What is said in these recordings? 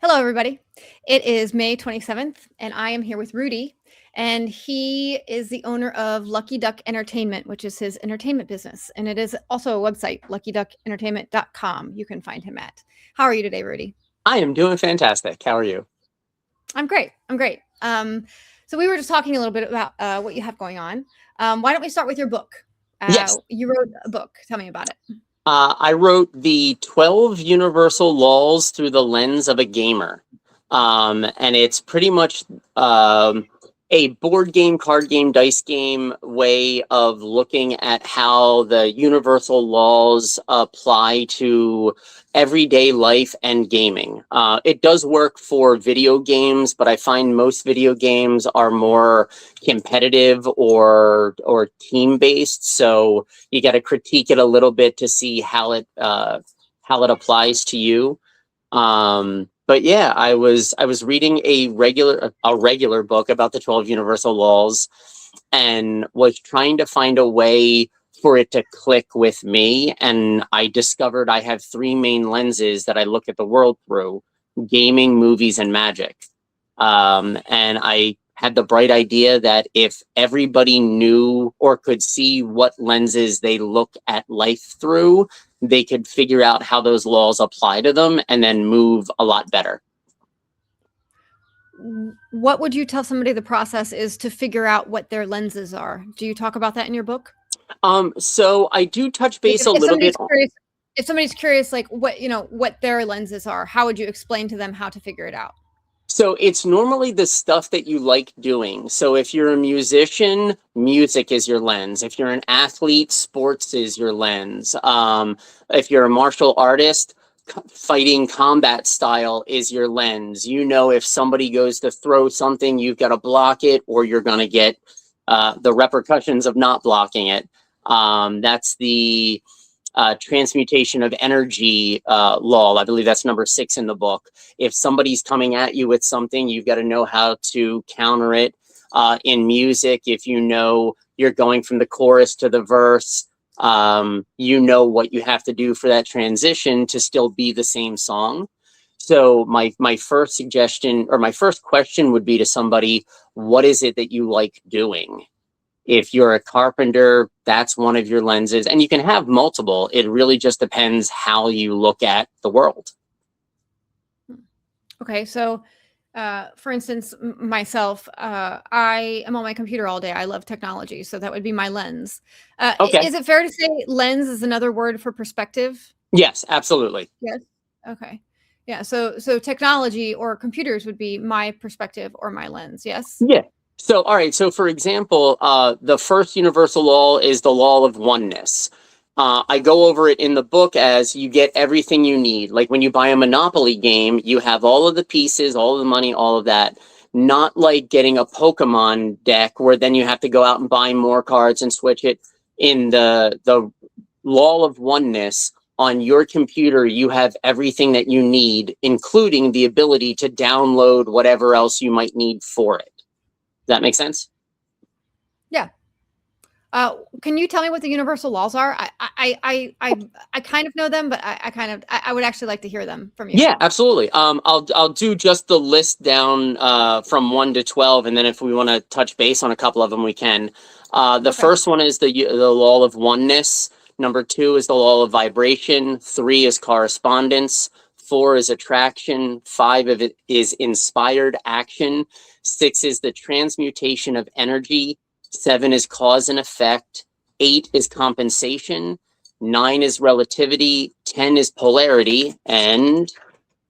Hello, everybody. It is May 27th, and I am here with Rudy, and he is the owner of Lucky Duck Entertainment, which is his entertainment business. And it is also a website, luckyduckentertainment.com. You can find him at. How are you today, Rudy? I am doing fantastic. How are you? I'm great. I'm great. So we were just talking a little bit about what you have going on. Why don't we start with your book? Yes. You wrote a book. Tell me about it. I wrote the 12 universal laws through the lens of a gamer. And it's pretty much a board game, card game, dice game way of looking at how the universal laws apply to everyday life and gaming. It does work for video games, but I find most video games are more competitive or team based. So you got to critique it a little bit to see how it applies to you. But yeah, I was reading a regular book about the 12 universal laws and was trying to find a way for it to click with me. And I discovered I have three main lenses that I look at the world through: gaming, movies, and magic. And I had the bright idea that if everybody knew or could see what lenses they look at life through, they could figure out how those laws apply to them and then move a lot better. What would you tell somebody the process is to figure out what their lenses are? Do you talk about that in your book? So I do touch base a little bit. If somebody's curious, like what their lenses are, how would you explain to them how to figure it out? So it's normally the stuff that you like doing. So if you're a musician, music is your lens. If you're an athlete, sports is your lens. If you're a martial artist, fighting combat style is your lens. You know, if somebody goes to throw something, you've got to block it, or you're going to get the repercussions of not blocking it. That's the transmutation of energy law. I believe that's number 6 in the book. If somebody's coming at you with something, you've got to know how to counter it. In music, if you know you're going from the chorus to the verse, you know what you have to do for that transition to still be the same song. So my first suggestion, or my first question, would be to somebody: what is it that you like doing? If you're a carpenter, that's one of your lenses, and you can have multiple. It really just depends how you look at the world. Okay, so for instance, myself, I am on my computer all day. I love technology, so that would be my lens. Okay. Is it fair to say lens is another word for perspective? Yes, absolutely. Yes. Okay. Yeah. So technology or computers would be my perspective or my lens. Yes. Yeah. So, all right. So, for example, the first universal law is the law of oneness. I go over it in the book as you get everything you need. Like when you buy a Monopoly game, you have all of the pieces, all of the money, all of that. Not like getting a Pokemon deck where then you have to go out and buy more cards and switch it. In the law of oneness, on your computer, you have everything that you need, including the ability to download whatever else you might need for it. Does that make sense? Yeah. Can you tell me what the universal laws are? I kind of know them, but I would actually like to hear them from you. Yeah, absolutely. I'll do just the list down from 1 to 12, and then if we want to touch base on a couple of them, we can. The first one is the law of oneness. Number 2 is the law of vibration. 3 is correspondence. 4 is attraction. 5 of it is inspired action. 6 is the transmutation of energy. 7 is cause and effect. 8 is compensation. 9 is relativity. 10 is polarity. And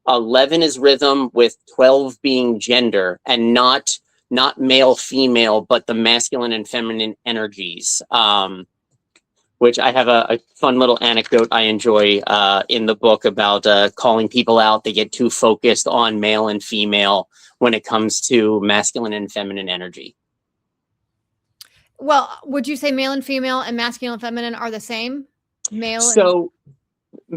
11 is rhythm, with 12 being gender, and not male, female, but the masculine and feminine energies. Which I have a fun little anecdote I enjoy in the book about calling people out. They get too focused on male and female when it comes to masculine and feminine energy. Well, would you say male and female and masculine and feminine are the same? Male. So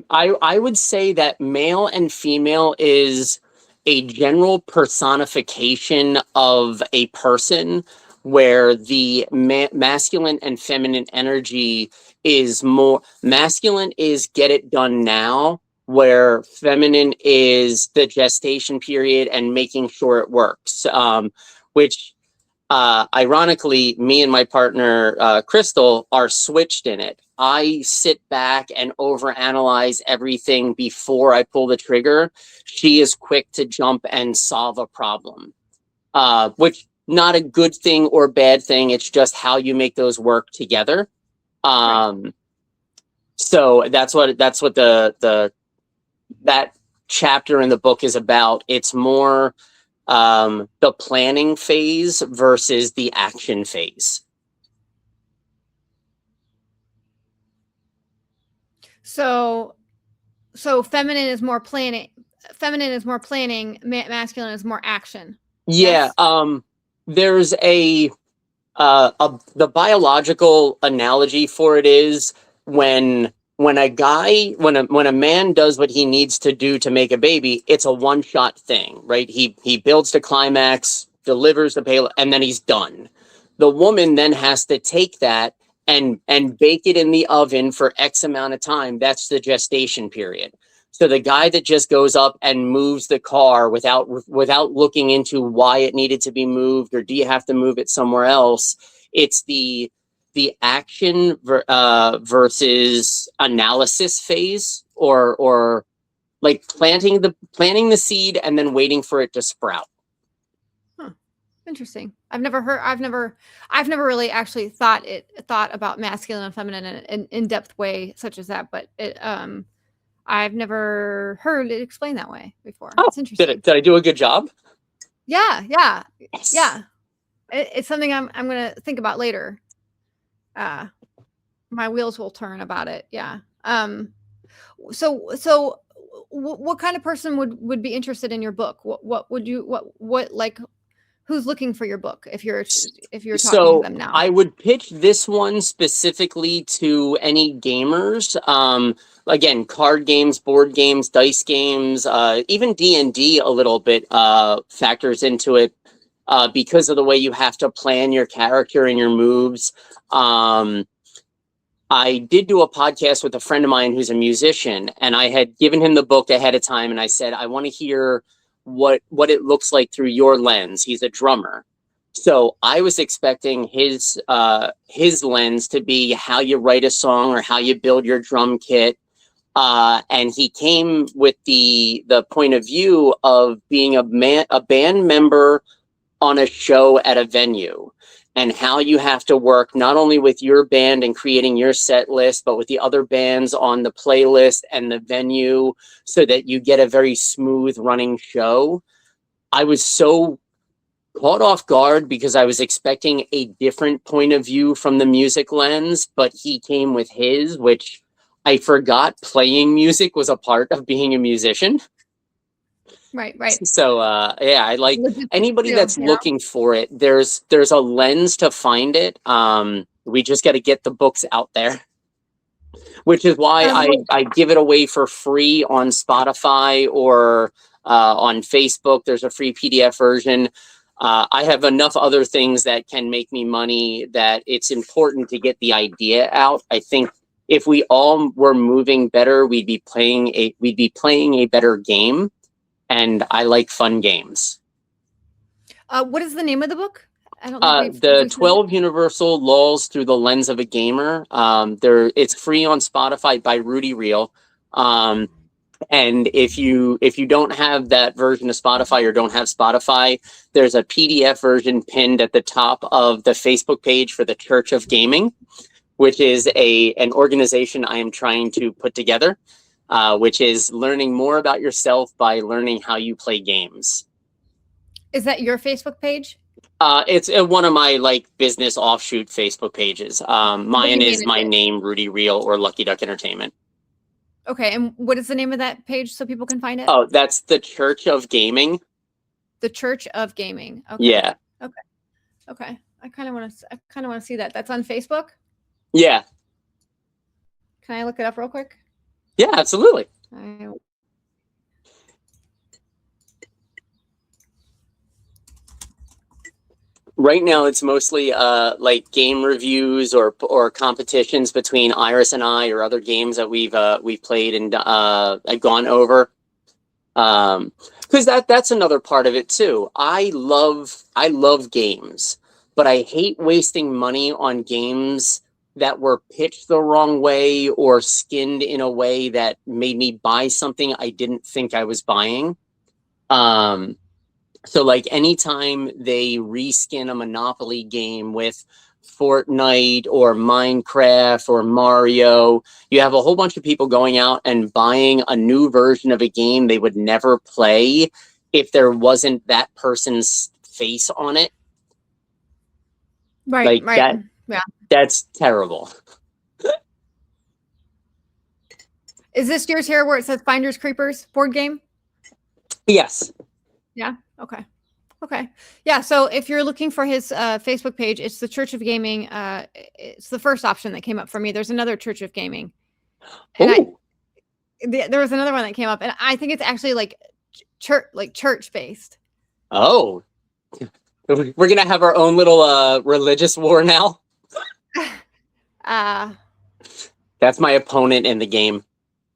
I would say that male and female is a general personification of a person, where the masculine and feminine energy is more masculine is get it done now, where feminine is the gestation period and making sure it works, which ironically, me and my partner, Crystal, are switched in it. I sit back and overanalyze everything before I pull the trigger. She is quick to jump and solve a problem, which not a good thing or bad thing. It's just how you make those work together. Right. So that's what that chapter in the book is about. It's more the planning phase versus the action phase. So feminine is more planning. Feminine is more planning. Masculine is more action. Yeah. Yes? There's the biological analogy for it is when a man does what he needs to do to make a baby, it's a one-shot thing, right? He builds the climax, delivers the payload, and then he's done. The woman then has to take that and bake it in the oven for X amount of time. That's the gestation period. So the guy that just goes up and moves the car without looking into why it needed to be moved, or do you have to move it somewhere else? It's the action versus analysis phase, or like planting the seed and then waiting for it to sprout. Interesting. I've never really actually thought about masculine and feminine in an in-depth way such as that, but I've never heard it explained that way before. Oh, It's interesting. did I do a good job? Yeah. Yes. Yeah. It's something I'm going to think about later. My wheels will turn about it. Yeah. So what kind of person would be interested in your book? What would you, what like, who's looking for your book if you're talking to them now? I would pitch this one specifically to any gamers. Again, card games, board games, dice games, even D&D a little bit factors into it because of the way you have to plan your character and your moves. I did do a podcast with a friend of mine who's a musician, and I had given him the book ahead of time, and I said, I want to hear what it looks like through your lens. He's a drummer. So I was expecting his lens to be how you write a song or how you build your drum kit. And he came with the point of view of being a band member on a show at a venue, and how you have to work not only with your band and creating your set list, but with the other bands on the playlist and the venue so that you get a very smooth running show. I was so caught off guard because I was expecting a different point of view from the music lens, but he came with his, which I forgot playing music was a part of being a musician. Right. So yeah, I like anybody that's looking for it. There's a lens to find it. We just got to get the books out there, which is why I give it away for free on Spotify or on Facebook. There's a free PDF version. I have enough other things that can make me money that it's important to get the idea out. I think if we all were moving better, we'd be playing a better game. And I like fun games. What is the name of the book? I don't think the 12 Universal Laws Through the Lens of a Gamer. It's free on Spotify by Rudy Reel. And if you don't have that version of Spotify or don't have Spotify, there's a PDF version pinned at the top of the Facebook page for the Church of Gaming, which is an organization I am trying to put together. Which is learning more about yourself by learning how you play games. Is that your Facebook page? It's one of my business offshoot Facebook pages. Mine is my name, Rudy Reel, or Lucky Duck Entertainment. Okay, and what is the name of that page so people can find it? Oh, that's the Church of Gaming. The Church of Gaming. Okay. Yeah. Okay. I kind of want to see that. That's on Facebook? Yeah. Can I look it up real quick? Yeah, absolutely. Right now, it's mostly like game reviews or competitions between Iris and I, or other games that we've played and gone over. Because that's another part of it too. I love games, but I hate wasting money on games that were pitched the wrong way or skinned in a way that made me buy something I didn't think I was buying. Um, so like anytime they reskin a Monopoly game with Fortnite or Minecraft or Mario, you have a whole bunch of people going out and buying a new version of a game they would never play if there wasn't that person's face on it. Right, Like right. Yeah. that's terrible. Is this yours here where it says Finders Creepers board game? Yes. Yeah. Okay. Okay. Yeah. So if you're looking for his Facebook page, it's the Church of Gaming. It's the first option that came up for me. There's another Church of Gaming, and there was another one that came up, and I think it's actually like church based. Oh, we're gonna have our own little religious war now. That's my opponent in the game.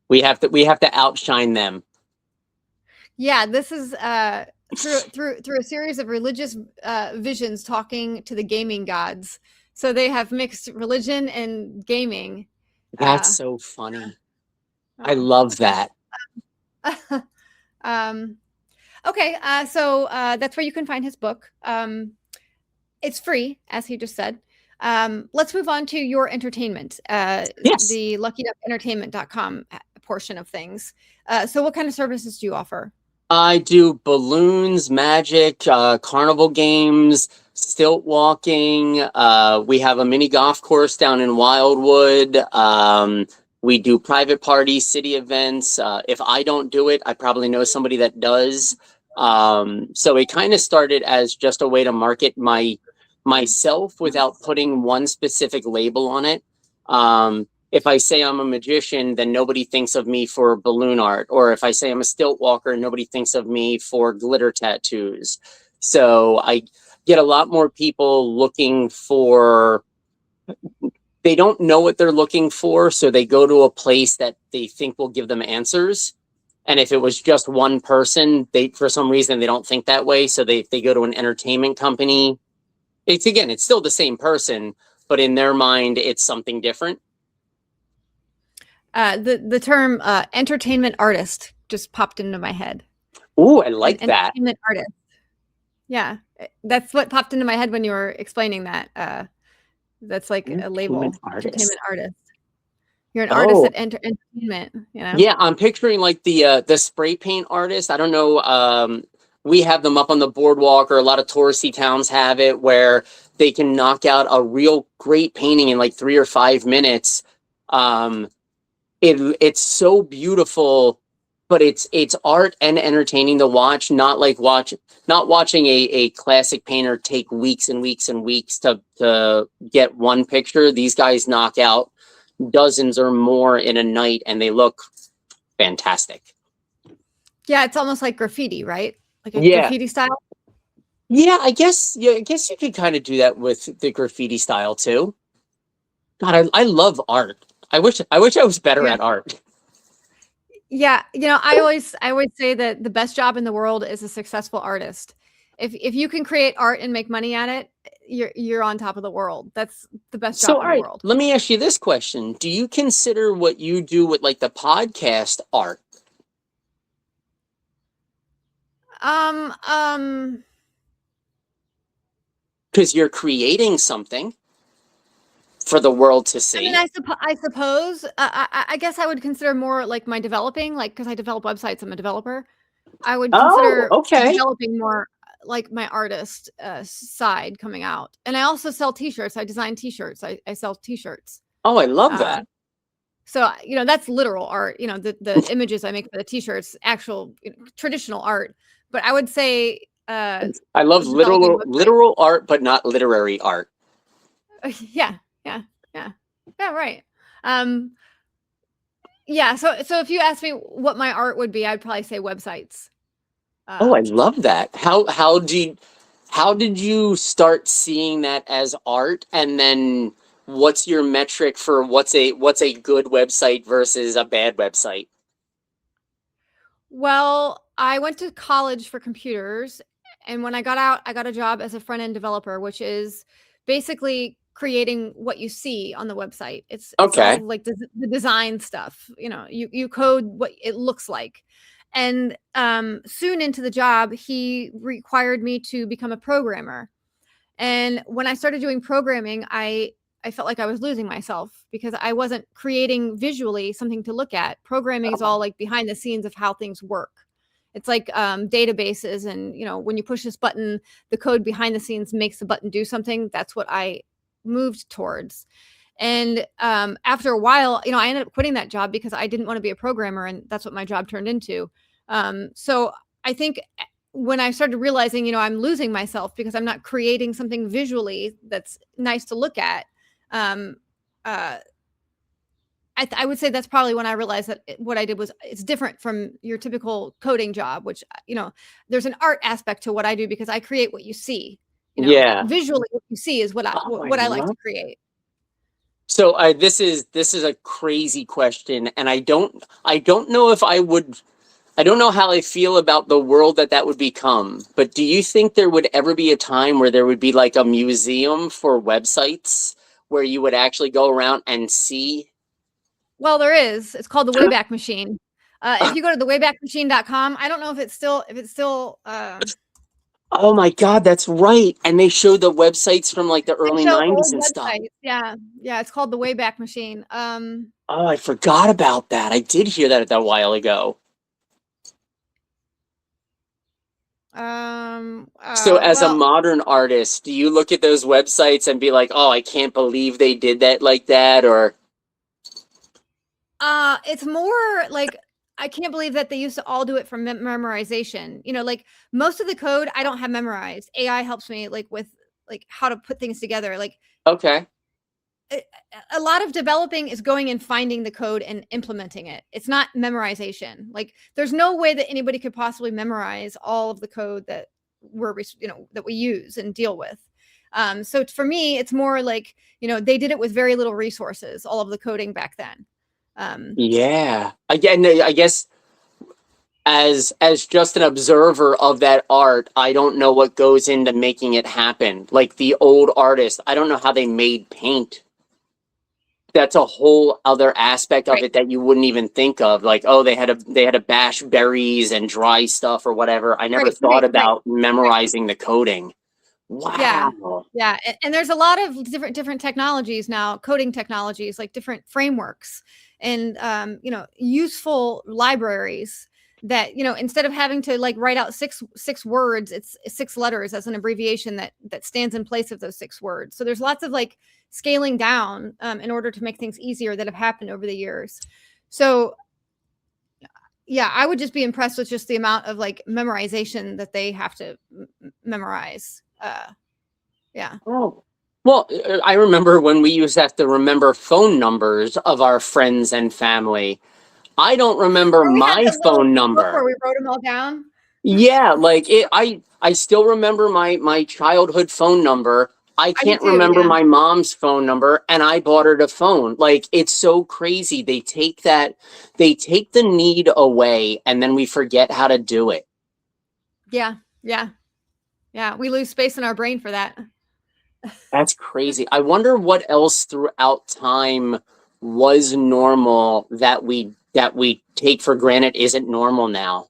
We have to outshine them. Yeah, this is through a series of religious visions talking to the gaming gods. So they have mixed religion and gaming. That's so funny. I love that. Okay, so that's where you can find his book. It's free, as he just said. Let's move on to your entertainment. Yes. The LuckyDuckEntertainment.com portion of things. So what kind of services do you offer? I do balloons, magic, carnival games, stilt walking. We have a mini golf course down in Wildwood. We do private parties, city events. If I don't do it, I probably know somebody that does. So it kind of started as just a way to market myself without putting one specific label on it. If I say I'm a magician, then nobody thinks of me for balloon art. Or if I say I'm a stilt walker, nobody thinks of me for glitter tattoos. So I get a lot more people looking for, they don't know what they're looking for, so they go to a place that they think will give them answers. And if it was just one person, for some reason, they don't think that way. So they go to an entertainment company. It's still the same person, but in their mind, it's something different. The term entertainment artist just popped into my head. Ooh, I like that. Entertainment artist. Yeah, that's what popped into my head when you were explaining that. That's like a label. Entertainment artist. You're an artist at entertainment. You know? Yeah, I'm picturing like the spray paint artist. I don't know. We have them up on the boardwalk, or a lot of touristy towns have it, where they can knock out a real great painting in like 3 or 5 minutes. It's so beautiful, but it's art and entertaining to watch. Not watching a classic painter take weeks and weeks and weeks to get one picture. These guys knock out dozens or more in a night, and they look fantastic. Yeah, it's almost like graffiti, right? Like a graffiti style. Yeah, I guess you could kind of do that with the graffiti style too. God, I love art. I wish I was better at art. Yeah, I always say that the best job in the world is a successful artist. If you can create art and make money at it, you're on top of the world. That's the best job in the world. Let me ask you this question. Do you consider what you do with like the podcast art? Because you're creating something for the world to see. I mean, I suppose. I guess I would consider more like my developing, like, because I develop websites. I'm a developer. I would consider developing more like my artist side coming out. And I also sell t-shirts. I design t-shirts. I sell t-shirts. Oh, I love that. So, that's literal art, the images I make for the t-shirts, actual traditional art. But I would say I love literal art, but not literary art. Yeah, right. Yeah, so if you ask me what my art would be, I'd probably say websites. I love that. How do you, How did you start seeing that as art? And then what's your metric for what's a good website versus a bad website? Well, I went to college for computers, and when I got out, I got a job as a front end developer, which is basically creating what you see on the website. It's all Okay. like the design stuff. You know, you code what it looks like. And soon into the job, he required me to become a programmer. And when I started doing programming, I felt like I was losing myself because I wasn't creating visually something to look at. Programming is all like behind the scenes of how things work. It's like databases, and when you push this button, the code behind the scenes makes the button do something. That's what I moved towards. And after a while, I ended up quitting that job because I didn't want to be a programmer, and that's what my job turned into. So I think when I started realizing, I'm losing myself because I'm not creating something visually that's nice to look at. Um, uh, I would say that's probably when I realized that what I did was it's different from your typical coding job, which, there's an art aspect to what I do because I create what you see. Yeah. Visually, what you see is what I Oh my what I like to God. create. So this is a crazy question, and I don't know if I don't know how I feel about the world that would become. But do you think there would ever be a time where there would be like a museum for websites where you would actually go around and see? Well, there is. It's called the Wayback Machine. If you go to the waybackmachine.com, I don't know if it's still. Oh my God, that's right. And they showed the websites from like the They early show 90s old and stuff. websites. Yeah, yeah. It's called the Wayback Machine. Oh, I forgot about that. I did hear that a while ago. So as a Well, modern artist, do you look at those websites and be like, "Oh, I can't believe they did that like that," or it's more like I can't believe that they used to all do it from memorization. Like most of the code I don't have memorized. AI helps me like with like how to put things together. Like okay. a a lot of developing is going and finding the code and implementing it. It's not memorization. Like there's no way that anybody could possibly memorize all of the code that that we use and deal with. So for me, it's more like they did it with very little resources. All of the coding back then. Um, Yeah. Again, I guess as just an observer of that art, I don't know what goes into making it happen. Like the old artists, I don't know how they made paint. That's a whole other aspect of right, it that you wouldn't even think of. Like, oh, they had to bash berries and dry stuff or whatever. I never right, thought right, right, about right. memorizing the coding. Yeah. Wow. Yeah, and there's a lot of different technologies now, coding technologies, like different frameworks and useful libraries that, instead of having to like write out six words, it's six letters as an abbreviation that stands in place of those six words. So there's lots of like scaling down in order to make things easier that have happened over the years. So yeah, I would just be impressed with just the amount of like memorization that they have to memorize. Yeah. Oh. Well, I remember when we used to have to remember phone numbers of our friends and family. I don't remember Or we had my the little phone book where number. we wrote them all down. Yeah, like I still remember my childhood phone number. I I do can't too, remember yeah. my mom's phone number, and I bought her the phone. Like it's so crazy. They take the need away, and then we forget how to do it. Yeah, yeah, yeah, we lose space in our brain for that. That's crazy. I wonder what else throughout time was normal that we take for granted isn't normal now.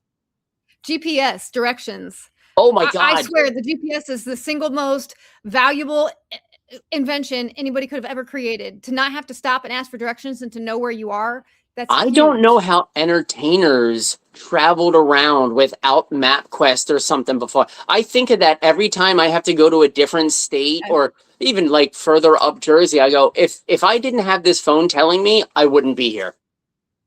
GPS, directions. Oh my I God. swear the GPS is the single most valuable invention anybody could have ever created. To not have to stop and ask for directions and to know where you are, that's I don't know huge. how entertainers traveled around without MapQuest or something before. I think of that every time I have to go to a different state Yeah, or even like further up Jersey. I go, if I didn't have this phone telling me, I wouldn't be here.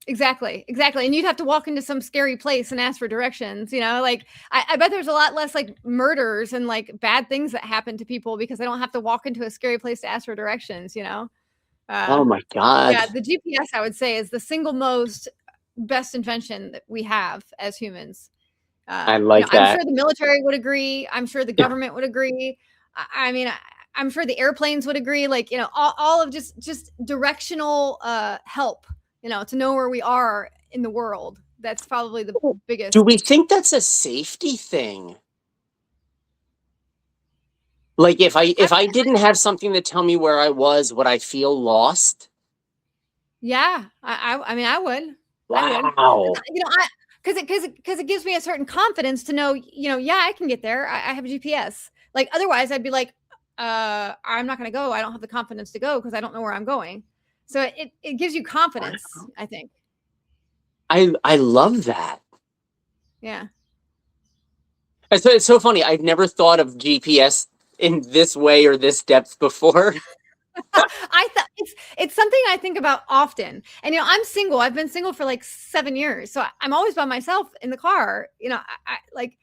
exactly, exactly, and you'd have to walk into some scary place and ask for directions, like, I bet there's a lot less, like, murders and, like, bad things that happen to people because they don't have to walk into a scary place to ask for directions. Oh Uh, my God. yeah, the GPS, I would say, is the single most best invention that we have as humans. I like I'm that. sure the military would agree. I'm sure the government would agree. I mean, I'm sure the airplanes would agree. Like, all of just directional help, to know where we are in the world. That's probably the Do biggest. we think that's a safety thing? Like if I didn't have something to tell me where I was, would I feel lost? Yeah, I mean, I would, Wow. because it gives me a certain confidence to know, yeah, I can get there. I have a GPS. Like otherwise, I'd be like, I'm not going to go. I don't have the confidence to go because I don't know where I'm going. So it gives you confidence, I think. I love that. Yeah. It's so funny. I've never thought of GPS in this way or this depth before. I thought it's something I think about often. And I'm single. I've been single for like 7 years, so I'm always by myself in the car. I like.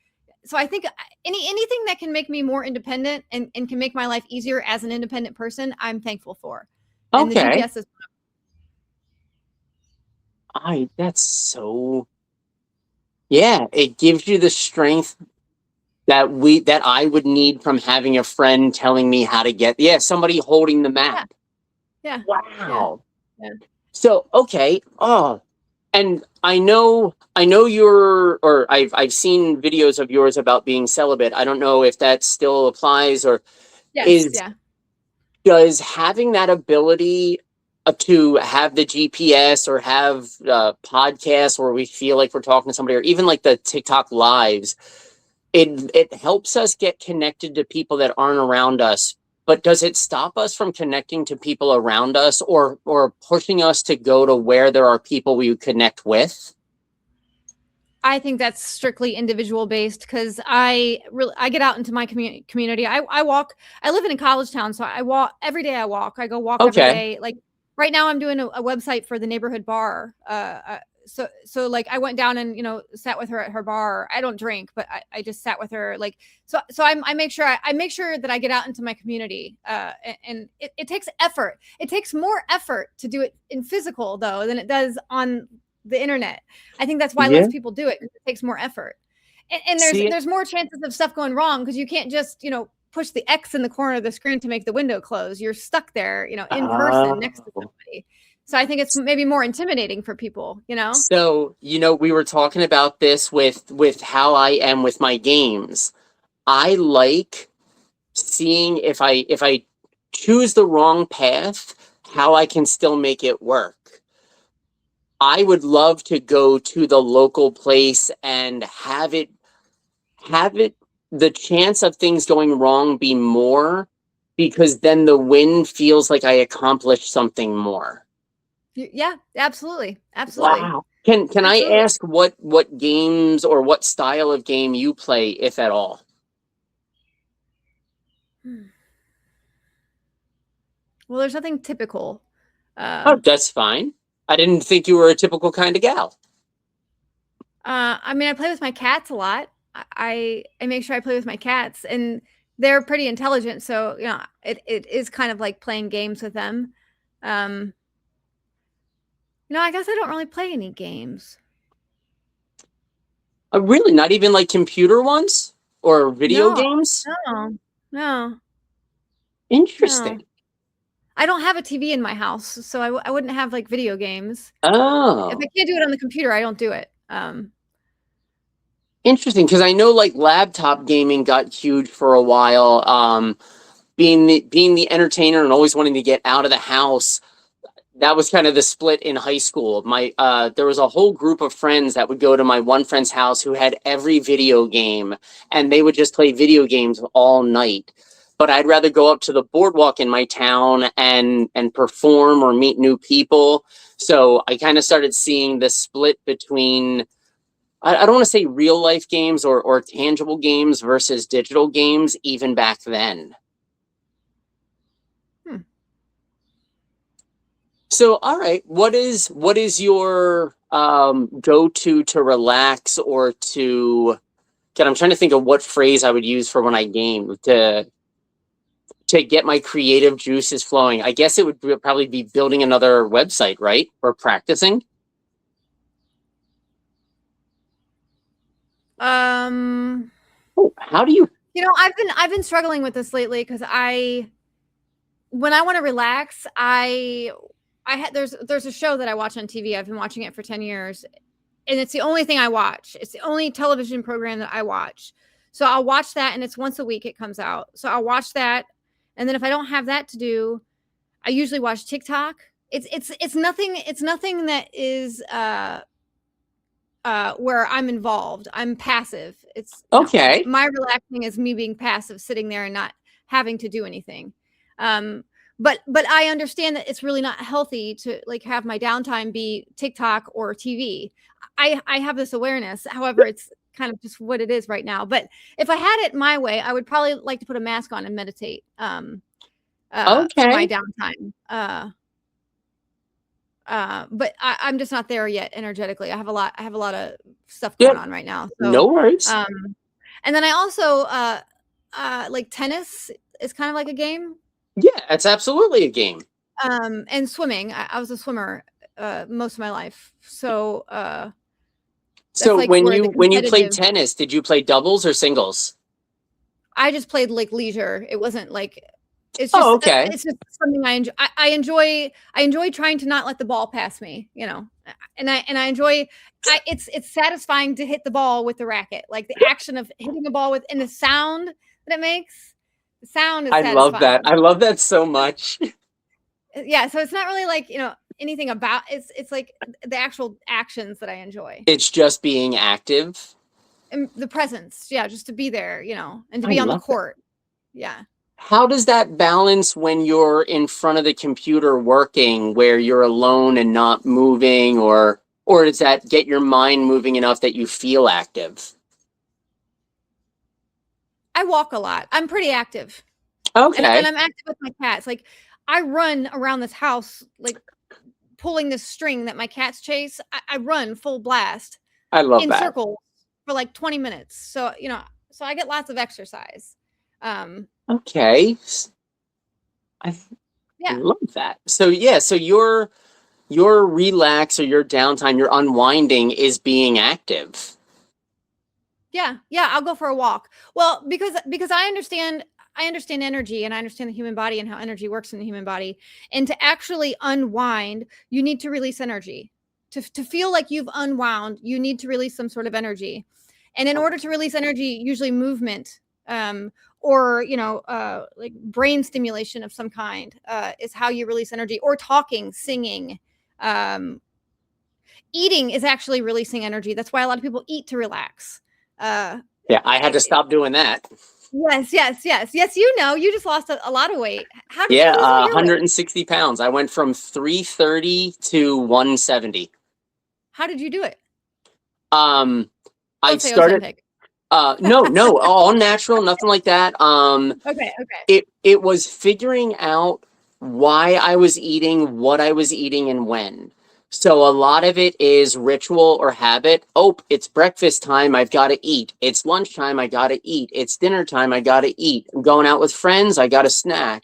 So I think anything that can make me more independent and can make my life easier as an independent person, I'm thankful for. And the Okay. GPS is. That's so, yeah, it gives you the strength that I would need from having a friend telling me how to get, yeah, somebody holding the Yeah, map. yeah, yeah, Wow. yeah. So, okay. Oh, and I know you're, or I've seen videos of yours about being celibate. I don't know if that still applies, or Yes, is yeah. does having that ability to have the GPS or have podcasts where we feel like we're talking to somebody, or even like the TikTok lives, it helps us get connected to people that aren't around us. But does it stop us from connecting to people around us, or pushing us to go to where there are people we connect with? I think that's strictly individual based because I get out into my community. I walk. I live in a college town, so I walk every day. I walk. I go walk every Okay. day. Like right now, I'm doing a website for the neighborhood bar. So like I went down and sat with her at her bar. I don't drink, but I just sat with her. Like so I make sure I make sure that I get out into my community. And it takes effort. It takes more effort to do it in physical though than it does on the internet. I think that's why Yeah. less people do it. It takes more effort, and See, there's more chances of stuff going wrong because you can't just push the X in the corner of the screen to make the window close. You're stuck there, in person next to oh. somebody. So I think it's maybe more intimidating for people. So, we were talking about this with how I am with my games. I like seeing if I choose the wrong path, how I can still make it work. I would love to go to the local place and have it the chance of things going wrong be more, because then the win feels like I accomplished something more. Yeah, absolutely, absolutely, Wow. Can I absolutely. ask what games or what style of game you play, if at all? Well, there's nothing typical. Oh, that's fine. I didn't think you were a typical kind of gal. I mean, I play with my cats a lot. I make sure I play with my cats, and they're pretty intelligent. So it is kind of like playing games with them. Um, I guess I don't really play any games. Really, not even like computer ones or video No, games? no, no, no. Interesting. I don't have a TV in my house, so I wouldn't have like video games. If I Oh, can't do it on the computer, I don't do it. interesting. Because I know like laptop gaming got huge for a while. Being the entertainer and always wanting to get out of the house, that was kind of the split in high school. There was a whole group of friends that would go to my one friend's house who had every video game, and they would just play video games all night. But I'd rather go up to the boardwalk in my town and perform or meet new people. So I kind of started seeing the split between, I don't want to say real life games or tangible games versus digital games even back then. Hmm. So, all right, what is your go-to to relax, or to, I'm trying to think of what phrase I would use for when I game to get my creative juices flowing. I guess it would probably be building another website, right? Or practicing. Um, Oh, how do you? I've been struggling with this lately because when I want to relax, there's a show that I watch on TV. I've been watching it for 10 years, and it's the only thing I watch. It's the only television program that I watch. So I'll watch that, and it's once a week it comes out. So I'll watch that, and then if I don't have that to do, I usually watch TikTok. It's nothing that is where I'm involved. I'm passive. It's, Okay. my relaxing is me being passive, sitting there and not having to do anything. Um, but I understand that it's really not healthy to like have my downtime be TikTok or TV. I have this awareness. However, it's kind of just what it is right now. But if I had it my way, I would probably like to put a mask on and meditate for my Okay. downtime. But I'm just not there yet energetically. I have a lot of stuff going Yep. on right now. No So, worries. and then I also like tennis is kind of like a game. Yeah, it's absolutely a game. And swimming. I was a swimmer most of my life. So that's So like where the when you played competitive. tennis, did you play doubles or singles? I just played like leisure. It wasn't like Oh, okay. it's just something I enjoy. I enjoy trying to not let the ball pass me, and I enjoy. It's satisfying to hit the ball with the racket, like the action of hitting the ball with, and the sound that it makes. The sound is I love that. satisfying. I love that so much. Yeah, so it's not really like anything about it's like the actual actions that I enjoy It's just being active. and the presence. Yeah, just to be there, and to I be on the love that. court. Yeah. How does that balance when you're in front of the computer working where you're alone and not moving, or does that get your mind moving enough that you feel active? I walk a lot. I'm pretty active. And Okay. I'm active with my cats. Like I run around this house, like pulling this string that my cats chase. I run full blast I love in that. circles for like 20 minutes. So, so I get lots of exercise. Okay. I Yeah. love that. So yeah, so your relax or your downtime, your unwinding is being active. Yeah. Yeah. I'll go for a walk. Well, because I understand energy and I understand the human body and how energy works in the human body. And to actually unwind, you need to release energy. To feel like you've unwound, you need to release some sort of energy. And in order to release energy, usually movement, or like brain stimulation of some kind, is how you release energy, or talking, singing. Eating is actually releasing energy. That's why a lot of people eat to relax. uh Yeah, I had to stop doing that. yes, you just lost a lot of weight. How did you Yeah, lose all your weight? 160 pounds. I went from 330 to 170. How did you do it? Um, I Don't say started, Ozempic. no, all natural, nothing like that. Okay. It was figuring out why I was eating, what I was eating, and when. So a lot of it is ritual or habit. Oh, it's breakfast time, I've got to eat. It's lunchtime, I got to eat. It's dinner time, I got to eat. I'm going out with friends, I got to snack.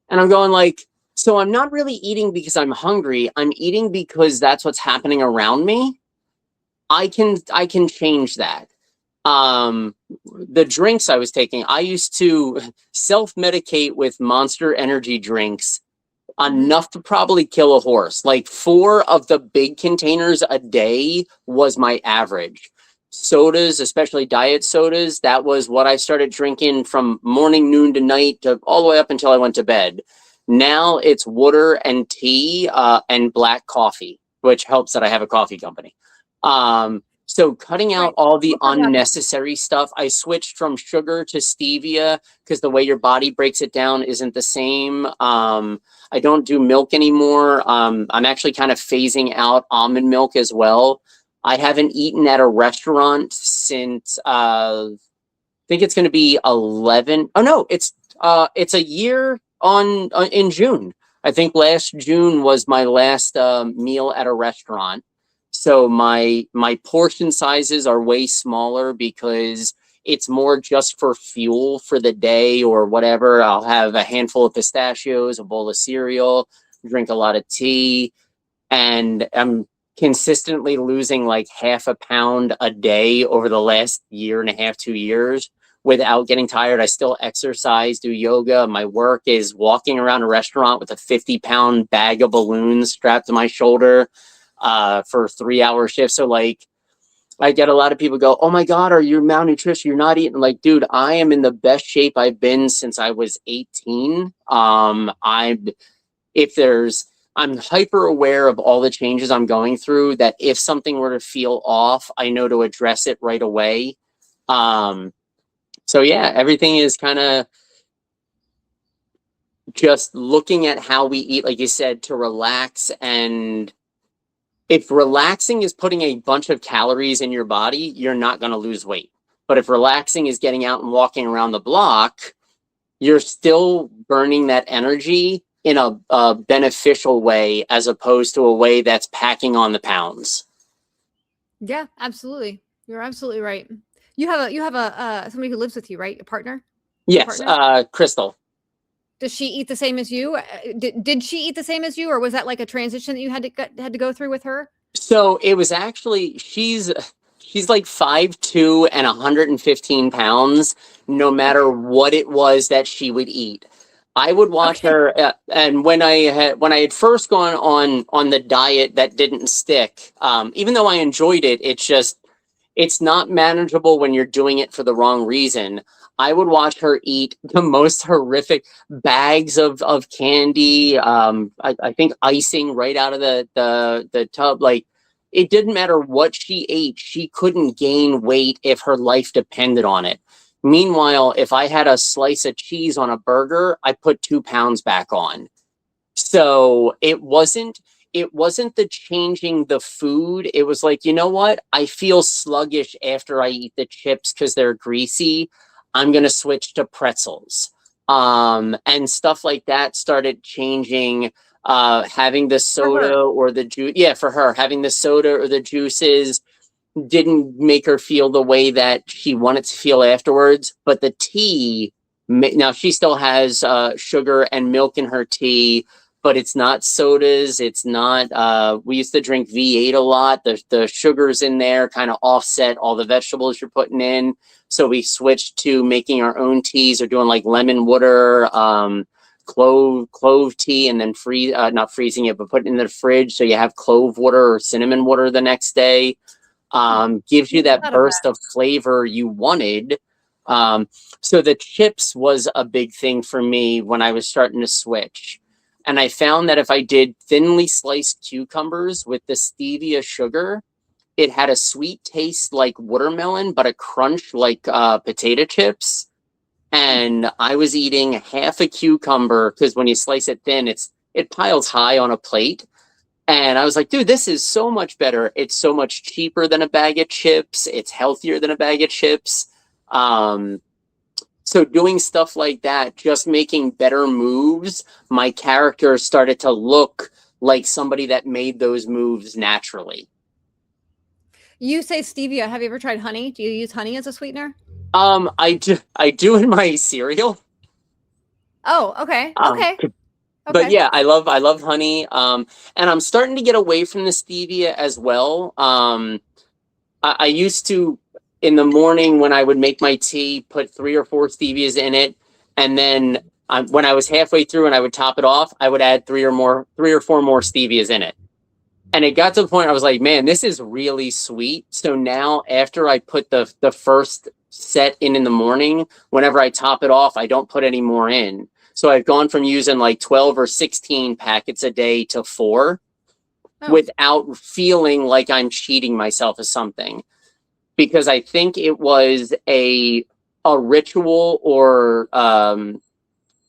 And I'm going like, so I'm not really eating because I'm hungry. I'm eating because that's what's happening around me. I can change that. The drinks I was taking, I used to self-medicate with Monster energy drinks Mhm. enough to probably kill a horse. Like 4 of the big containers a day was my average. Sodas, especially diet sodas, that was what I started drinking from morning, noon to night, to all the way up until I went to bed. Now it's water and tea, and black coffee, which helps that I have a coffee company. So cutting out Right. all the We'll talk about that. unnecessary stuff. I switched from sugar to stevia because the way your body breaks it down isn't the same. I don't do milk anymore. I'm actually kind of phasing out almond milk as well. I haven't eaten at a restaurant since I think it's going to be 11. Oh no, it's a year on in June. I think last June was my last meal at a restaurant. So my portion sizes are way smaller because it's more just for fuel for the day or whatever. I'll have a handful of pistachios, a bowl of cereal, drink a lot of tea, and consistently losing like half a pound a day over the last year and a half, 2 years without getting tired. I still exercise, do yoga. My work is walking around a restaurant with a 50-pound bag of balloons strapped to my shoulder for 3-hour shifts. So like, I get a lot of people go, "Oh my God, are you malnutrition? You're not eating." Like, dude, I am in the best shape I've been since I was 18. If there's, I'm hyper aware of all the changes I'm going through, that if something were to feel off, I know to address it right away. So yeah, everything is kind of just looking at how we eat, like you said, to relax. And if relaxing is putting a bunch of calories in your body, you're not going to lose weight. But if relaxing is getting out and walking around the block, you're still burning that energy in a beneficial way, as opposed to a way that's packing on the pounds. Yeah, absolutely. You're absolutely right. You have a somebody who lives with you, right? A partner? Yes, Partner? Crystal. Does she eat the same as you? Did she eat the same as you, or was that like a transition that you had to go through with her? So it was actually, she's like 5'2" and 115 pounds, no matter what it was that she would eat. I would watch Okay. her, and when I had first gone on the diet that didn't stick, even though I enjoyed it, it's not manageable when you're doing it for the wrong reason. I would watch her eat the most horrific bags of candy. I think icing right out of the tub. Like, it didn't matter what she ate, she couldn't gain weight if her life depended on it. Meanwhile, if I had a slice of cheese on a burger, I put 2 pounds back on. So it wasn't the changing the food. It was like, you know what? I feel sluggish after I eat the chips because they're greasy. I'm gonna switch to pretzels. And stuff like that started changing. Having the For soda her. or the juice, yeah, for her, having the soda or the juices didn't make her feel the way that she wanted to feel afterwards. But the tea, now she still has sugar and milk in her tea, but it's not sodas. It's not, we used to drink V8 a lot. The sugars in there kind of offset all the vegetables you're putting in. So we switched to making our own teas, or doing like lemon water, clove tea, and then not freezing it, but putting it in the fridge so you have clove water or cinnamon water the next day. Gives you Never that thought of that. burst of flavor you wanted. So the chips was a big thing for me when I was starting to switch. And I found that if I did thinly sliced cucumbers with the stevia sugar, it had a sweet taste like watermelon, but a crunch like potato chips. And I was eating half a cucumber, because when you slice it thin, it piles high on a plate. And I was like, dude, this is so much better. It's so much cheaper than a bag of chips. It's healthier than a bag of chips. So doing stuff like that, just making better moves, my character started to look like somebody that made those moves naturally. You say stevia. Have you ever tried honey? Do you use honey as a sweetener? I do in my cereal. Oh, okay. Um, Okay. but Okay. yeah, I love honey. And I'm starting to get away from the stevia as well. I used to, in the morning when I would make my tea, put 3 or 4 stevias in it, and then when I was halfway through and I would top it off, I would add 3 or 4 more stevias in it. And it got to the point I was like, man, this is really sweet. So now, after I put the first set in the morning, whenever I top it off, I don't put any more in. So I've gone from using like 12 or 16 packets a day to 4, Oh, without feeling like I'm cheating myself of something, because I think it was a ritual, or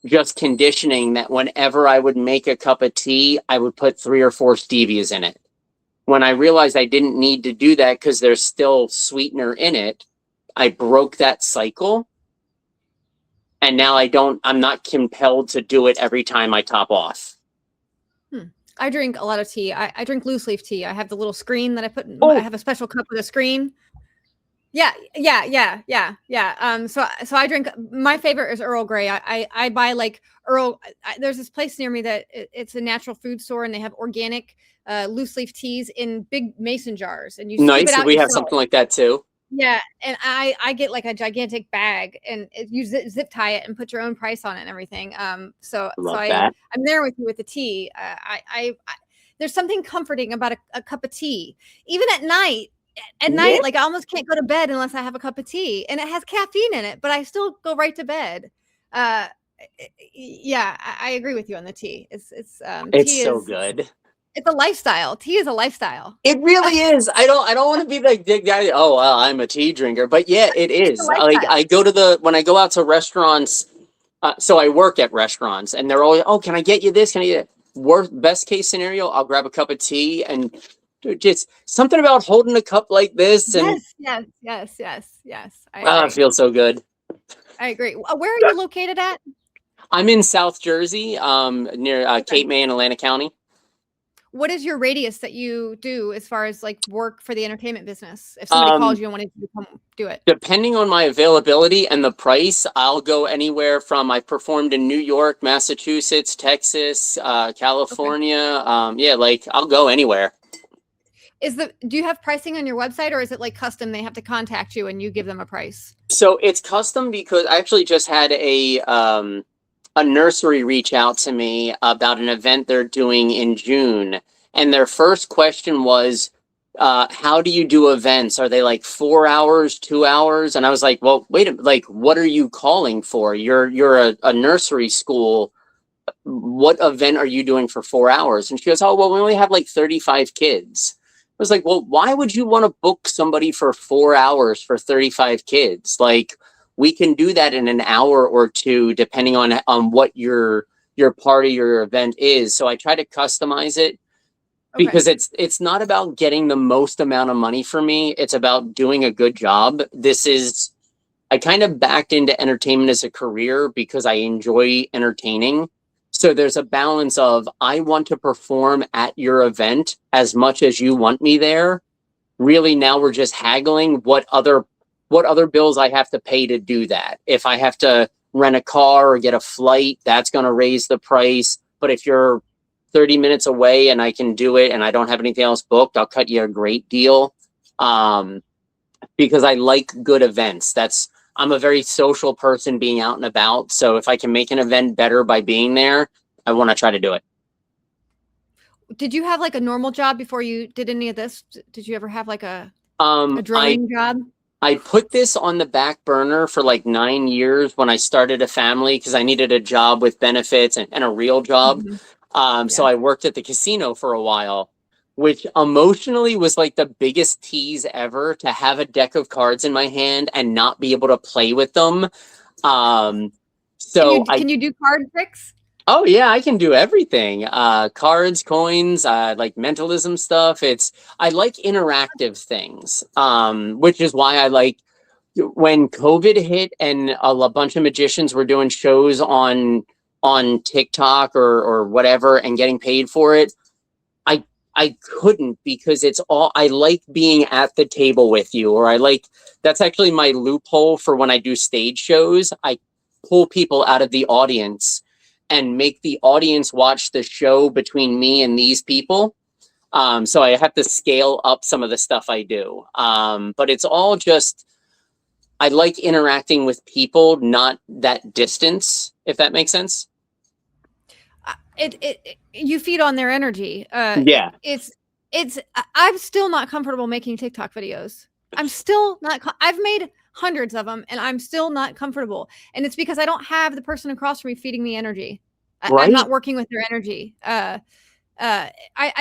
just conditioning, that whenever I would make a cup of tea, I would put 3 or 4 stevias in it. When I realized I didn't need to do that because there's still sweetener in it, I broke that cycle. And now I'm not compelled to do it every time I top off. I drink a lot of tea. I drink loose leaf tea. I have the little screen that I put. I Oh, have a special cup with a screen. Yeah. So I drink. My favorite is Earl Grey. I buy like Earl. There's this place near me that it's a natural food store, and they have organic loose leaf teas in big mason jars, and you scoop it Nice. out We have yourself. something like that too. Yeah, and I get like a gigantic bag, and you zip tie it and put your own price on it and everything. So Love that. I'm there with you with the tea. There's something comforting about a cup of tea, even at night. At Yeah. night, like I almost can't go to bed unless I have a cup of tea, and it has caffeine in it, but I still go right to bed. Uh, yeah, I agree with you on the tea. It's Tea so is good. it's a lifestyle. Tea is a lifestyle. It really is. I don't want to be like the guy. Oh well, I'm a tea drinker, but yeah, it It's a is. Like lifestyle. I go to when I go out to restaurants. So I work at restaurants, and they're always, oh, can I get you this? Can I get worst best case scenario? I'll grab a cup of tea, and dude, just something about holding a cup like this, and Yes. I agree. it feels so good. I agree. Where are you located at? I'm in South Jersey, near Okay. Cape May in Atlantic County. What is your radius that you do as far as like work for the entertainment business? If somebody calls Um, you and wanted you to come do it. Depending on my availability and the price, I'll go anywhere from I performed in New York, Massachusetts, Texas, Okay. California. Yeah, like I'll go anywhere. Do you have pricing on your website, or is it like custom? They have to contact you and you give them a price. So it's custom because I actually just had a nursery reach out to me about an event they're doing in June, and their first question was, "How do you do events? Are they like 4 hours, 2 hours?" And I was like, "Well, wait a minute. Like, what are you calling for? You're a nursery school. What event are you doing for 4 hours?" And she goes, "Oh, well, we only have like 35 kids." I was like, well, why would you want to book somebody for 4 hours for 35 kids? Like, we can do that in an hour or two, depending on what your party, your event is. So I try to customize it Okay. because it's not about getting the most amount of money for me. It's about doing a good job. I kind of backed into entertainment as a career because I enjoy entertaining. So there's a balance of I want to perform at your event as much as you want me there. Really, now we're just haggling what other bills I have to pay to do that. If I have to rent a car or get a flight, that's going to raise the price. But if you're 30 minutes away and I can do it and I don't have anything else booked, I'll cut you a great deal. Because I like good events. I'm a very social person being out and about. So if I can make an event better by being there, I want to try to do it. Did you have like a normal job before you did any of this? Did you ever have like a Um, I droning job? I put this on the back burner for like 9 years when I started a family because I needed a job with benefits and a real job. Mhm. So Yeah. I worked at the casino for a while, which emotionally was like the biggest tease ever to have a deck of cards in my hand and not be able to play with them. Um, so I Can you do card tricks? Oh yeah, I can do everything. Cards, coins, like mentalism stuff. I like interactive things. Which is why I like when COVID hit and a bunch of magicians were doing shows on TikTok or whatever and getting paid for it. I I couldn't because I like being at the table with you, or that's actually my loophole for when I do stage shows. I pull people out of the audience and make the audience watch the show between me and these people. So I have to scale up some of the stuff I do. But it's all just, I like interacting with people, not that distance, if that makes sense. You feed on their energy. Yeah. I'm still not comfortable making TikTok videos. I'm still not. I've made hundreds of them, and I'm still not comfortable. And it's because I don't have the person across from me feeding me energy. I'm Right? not working with their energy. I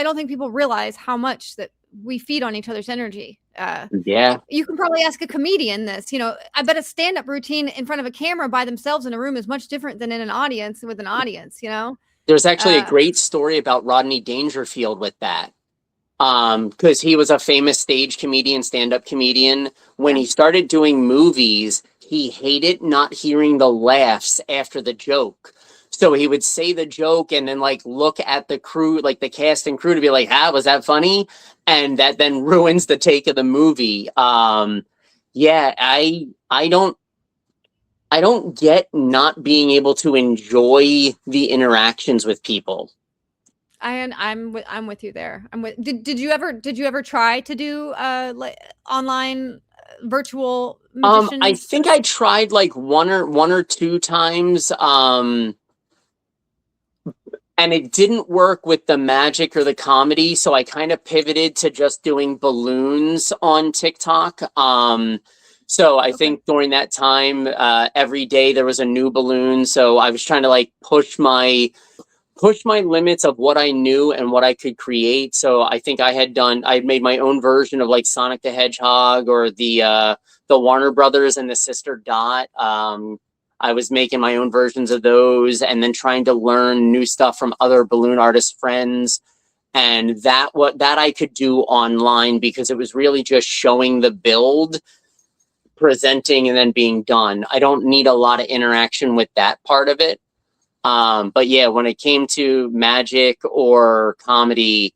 don't think people realize how much that we feed on each other's energy. Yeah. You can probably ask a comedian this. I bet a stand-up routine in front of a camera by themselves in a room is much different than in an audience with an audience. There's actually a Uh, great story about Rodney Dangerfield with that. Because he was a famous stage comedian, stand-up comedian. When yeah. he started doing movies, he hated not hearing the laughs after the joke. So he would say the joke and then like look at the crew, like the cast and crew, to be like, was that funny? And that then ruins the take of the movie. Yeah, I don't get not being able to enjoy the interactions with people. I'm with you there. Did you ever try to do like online virtual I magician? think I tried like one or two times. And it didn't work with the magic or the comedy, so I kind of pivoted to just doing balloons on TikTok. So I Okay. think during that time, every day there was a new balloon. So I was trying to like push my limits of what I knew and what I could create. So I think I had made my own version of like Sonic the Hedgehog or the Warner Brothers and the Sister Dot. I was making my own versions of those and then trying to learn new stuff from other balloon artist friends. And that I could do online because it was really just showing the build, presenting, and then being done. I don't need a lot of interaction with that part of it. But yeah, when it came to magic or comedy,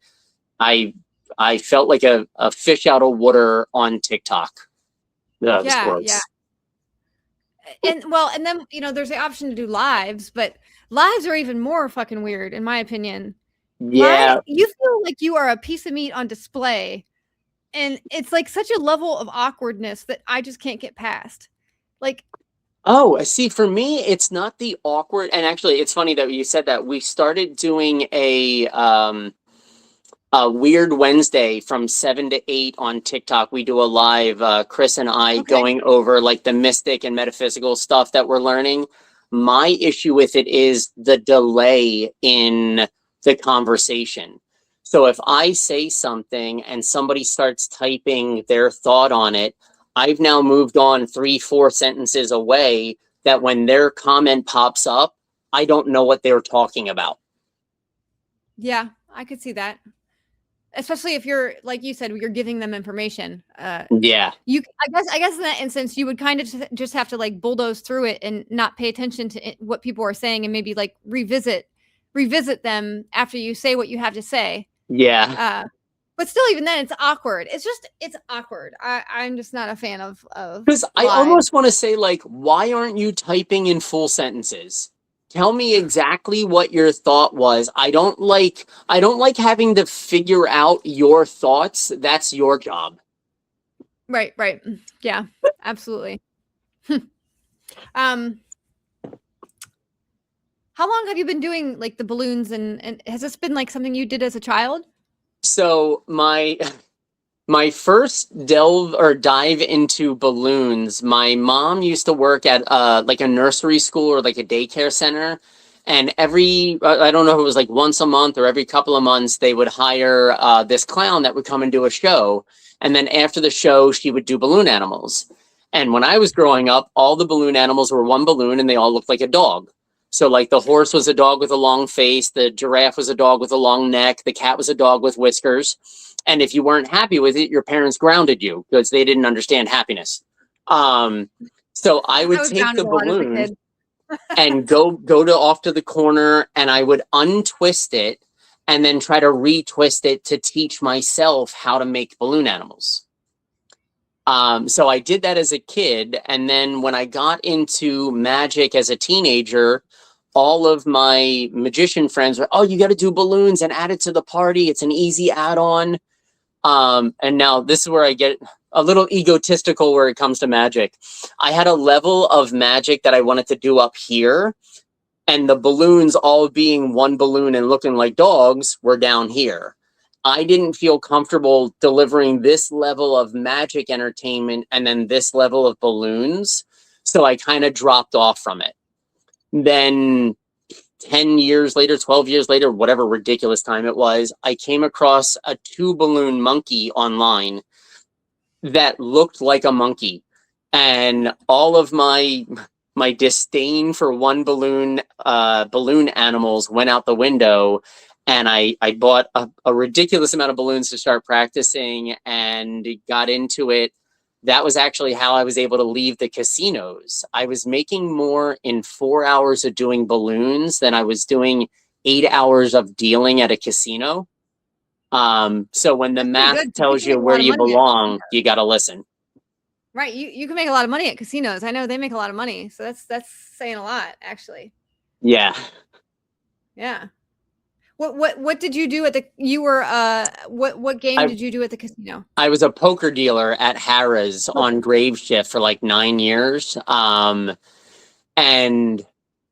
I I felt like a fish out of water on TikTok. That was Yeah, yeah. gross. And then there's the option to do lives, but lives are even more fucking weird in my opinion. Live, Yeah. you feel like you are a piece of meat on display, and it's like such a level of awkwardness that I just can't get past. Like, Oh, I see. For me, it's not the awkward. And actually, it's funny that you said that. We started doing a Weird Wednesday from 7 to 8 on TikTok. We do a live, Chris and I okay, going over like the mystic and metaphysical stuff that we're learning. My issue with it is the delay in the conversation. So if I say something and somebody starts typing their thought on it, I've now moved on 3, 4 sentences away that when their comment pops up, I don't know what they're talking about. yeah, I could see that. Especially if you're, like you said, you're giving them information. Yeah. I guess in that instance, you would kind of just have to like bulldoze through it and not pay attention to what people are saying, and maybe like revisit them after you say what you have to say. Yeah. But still, even then, it's awkward. It's awkward. I'm just not a fan of Because I live. almost want to say, like, why aren't you typing in full sentences? Tell me exactly what your thought was. I don't like having to figure out your thoughts. That's your job. Right, right. Yeah, absolutely. um, how long have you been doing like the balloons, and has this been like something you did as a child? So my first delve or dive into balloons, my mom used to work at like a nursery school or like a daycare center. And I don't know if it was like once a month or every couple of months, they would hire this clown that would come and do a show. And then after the show, she would do balloon animals. And when I was growing up, all the balloon animals were one balloon and they all looked like a dog. So, like, the horse was a dog with a long face, the giraffe was a dog with a long neck, the cat was a dog with whiskers. And if you weren't happy with it, your parents grounded you because they didn't understand happiness. Um, so I I would was take grounded the a lot as a balloon kid. and go to off to the corner, and I would untwist it and then try to retwist it to teach myself how to make balloon animals. So I did that as a kid, and then when I got into magic as a teenager, all of my magician friends were, "Oh, you got to do balloons and add it to the party. It's an easy add-on." And now this is where I get a little egotistical where it comes to magic. I had a level of magic that I wanted to do up here, and the balloons all being one balloon and looking like dogs were down here. I didn't feel comfortable delivering this level of magic entertainment and then this level of balloons. So I kind of dropped off from it. Then 10 years later, 12 years later, whatever ridiculous time it was, I came across a 2 balloon monkey online that looked like a monkey. And all of my disdain for one balloon animals went out the window, and I bought a ridiculous amount of balloons to start practicing and got into it. That was actually how I was able to leave the casinos. I was making more in 4 hours of doing balloons than I was doing 8 hours of dealing at a casino. So when the That's pretty math good because you tells can you make a where lot of you money at belong, casinos. you got to listen. Right. You can make a lot of money at casinos. I know they make a lot of money. So that's saying a lot, actually. Yeah. Yeah. What did you do at the you were what game I did you do at the casino? I was a poker dealer at Harrah's on Poker. grave shift for like 9 years. And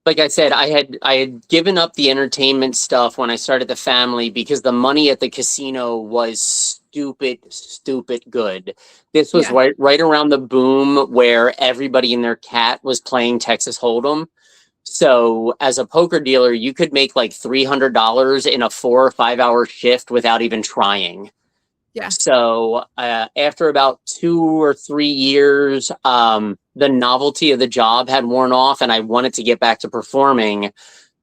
like I said, I had given up the entertainment stuff when I started the family because the money at the casino was stupid good. This was Yeah. right around the boom where everybody and their cat was playing Texas Hold'em. So as a poker dealer, you could make like $300 in a 4 or 5 hour shift without even trying. Yeah. So after about 2 or 3 years, the novelty of the job had worn off, and I wanted to get back to performing.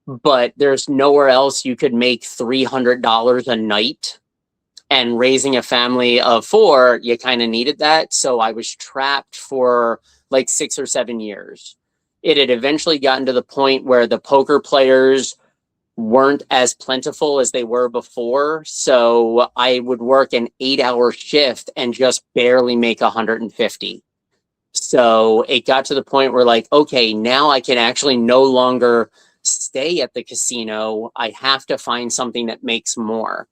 But there's nowhere else you could make $300 a night. And raising a family of four, you kind of needed that. So I was trapped for like 6 or 7 years. It had eventually gotten to the point where the poker players weren't as plentiful as they were before. So I would work an 8 hour shift and just barely make 150. So it got to the point where, like, okay, now I can actually no longer stay at the casino. I have to find something that makes more.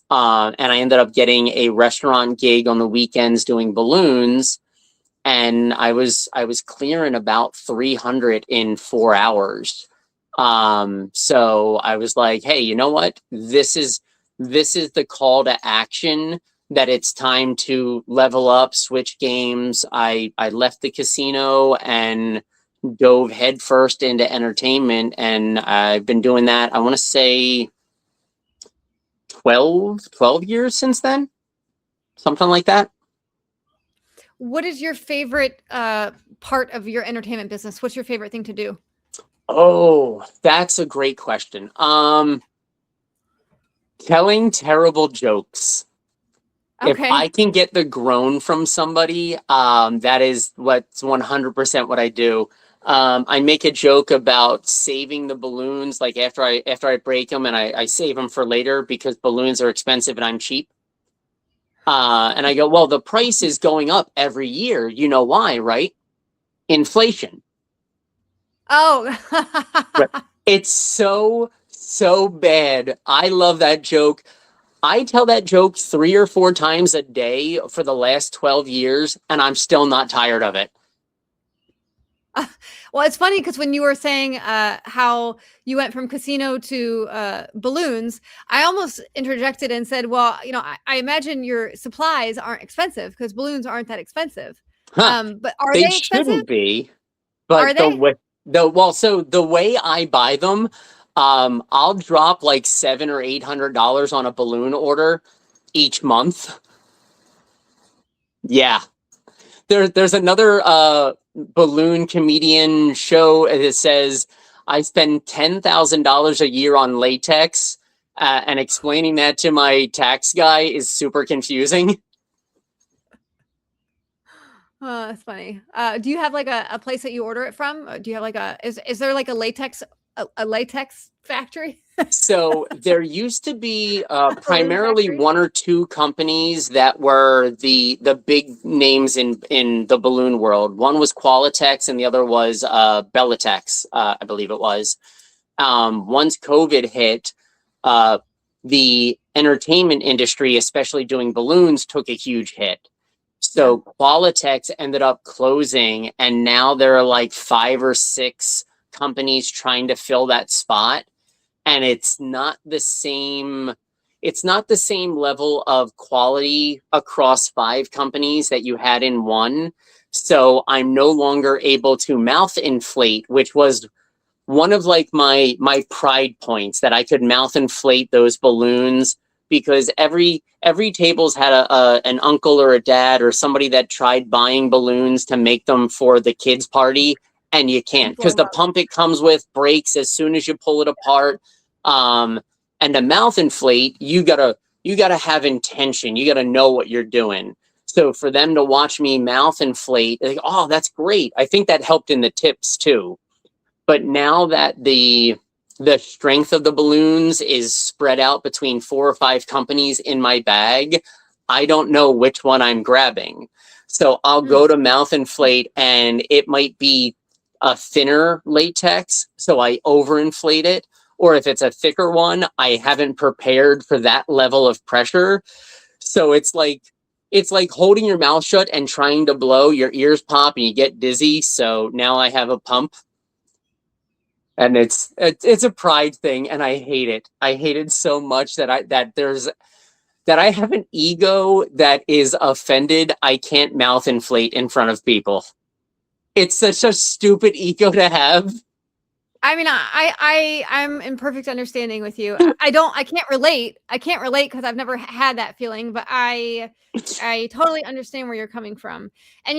And I ended up getting a restaurant gig on the weekends doing balloons. And I was clearing about 300 in 4 hours. So I was like, hey, you know what? This is the call to action that it's time to level up, switch games. I left the casino and dove headfirst into entertainment, and I've been doing that, I want to say 12 years since then, something like that. What is your favorite part of your entertainment business? What's your favorite thing to do? Oh, that's a great question. Telling terrible jokes. If Okay. I can get the groan from somebody, that is what's 100% what I do. I make a joke about saving the balloons, like after I break them, and I save them for later because balloons are expensive and I'm cheap. And I go, well, the price is going up every year. You know why, right? Inflation. Oh. Right. It's so bad. I love that joke. I tell that joke 3 or 4 times a day for the last 12 years, and I'm still not tired of it. Well, it's funny because when you were saying how you went from casino to balloons, I almost interjected and said, well, I imagine your supplies aren't expensive because balloons aren't that expensive. Huh. But are They they expensive? shouldn't be, Are but they? so the way I buy them, I'll drop like $700 or $800 on a balloon order each month. Yeah. There's another balloon comedian show that says I spend $10,000 a year on latex, and explaining that to my tax guy is super confusing. Oh, that's funny. Do you have like a place that you order it from? Do you have like is there like a latex factory? So there used to be Balloon primarily factory? 1 or 2 companies that were the big names in the balloon world. One was Qualitex and the other was Bellatex, I believe it was. Once COVID hit, uh, the entertainment industry, especially doing balloons, took a huge hit. Yeah. So Qualitex ended up closing, and now there are like 5 or 6 companies trying to fill that spot, and it's not the same level of quality across 5 companies that you had in one. So I'm no longer able to mouth inflate, which was one of like my pride points, that I could mouth inflate those balloons, because every table's had an uncle or a dad or somebody that tried buying balloons to make them for the kids party, and you can't, Blow because 'em the up. pump it comes with breaks as soon as you pull it apart. And to mouth inflate, you gotta have intention, you gotta know what you're doing. So for them to watch me mouth inflate, like, oh, that's great. I think that helped in the tips too. But now that the strength of the balloons is spread out between 4 or 5 companies in my bag, I don't know which one I'm grabbing. So I'll Hmm. go to mouth inflate, and it might be a thinner latex, so I overinflate it. Or if it's a thicker one, I haven't prepared for that level of pressure. So it's like holding your mouth shut and trying to blow. Your ears pop and you get dizzy. So now I have a pump, and it's a pride thing, and I hate it. I hate it so much that I have an ego that is offended I can't mouth inflate in front of people. It's such a stupid ego to have. I mean, I'm in perfect understanding with you. I can't relate. I can't relate because I've never had that feeling, but I totally understand where you're coming from. And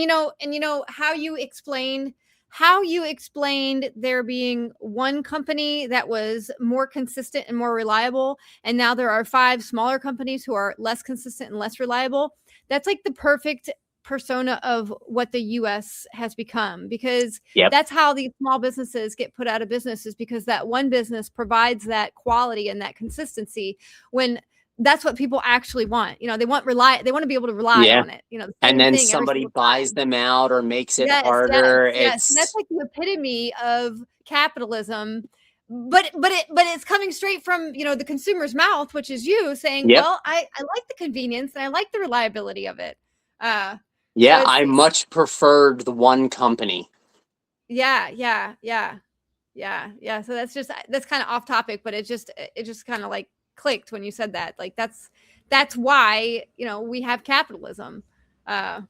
how you explained there being one company that was more consistent and more reliable, and now there are 5 smaller companies who are less consistent and less reliable. That's like the perfect persona of what the US has become, because Yep. that's how these small businesses get put out of business, is because that one business provides that quality and that consistency, when that's what people actually want. They want they want to be able to rely Yeah. on it. The And same then thing every somebody single buys time. them out or makes it Yes, yes, harder. yes. And that's It's like the epitome of capitalism. But it's coming straight from, the consumer's mouth, which is you saying, yep. well, I like the convenience and I like the reliability of it. So Yeah, I much preferred the one company. yeah, yeah, yeah. Yeah, yeah. So that's kind of off topic, but it just kind of like clicked when you said that. Like that's why, we have capitalism. Uh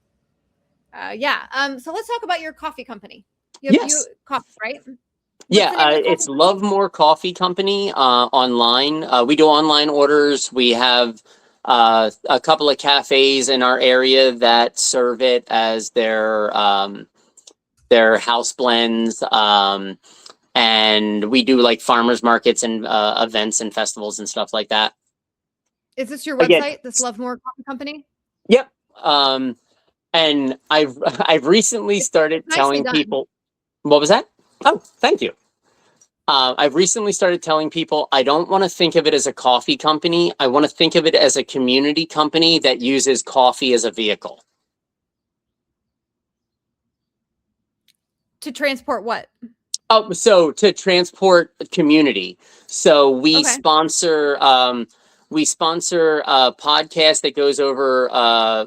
yeah. So let's talk about your coffee company. You Yes. coffee, right? What's Yeah, the name of the coffee it's company? Love More Coffee Company online. We do online orders. We have a couple of cafes in our area that serve it as their house blends. And we do like farmers markets and events and festivals and stuff like that. Is this your Again, website, this Love More Coffee Company? yep. And I've recently It's started nicely telling done. people, what was that? Oh, thank you. I've recently started telling people I don't want to think of it as a coffee company. I want to think of it as a community company that uses coffee as a vehicle. To transport what? Oh, so to transport community. So Okay. we sponsor a podcast that goes over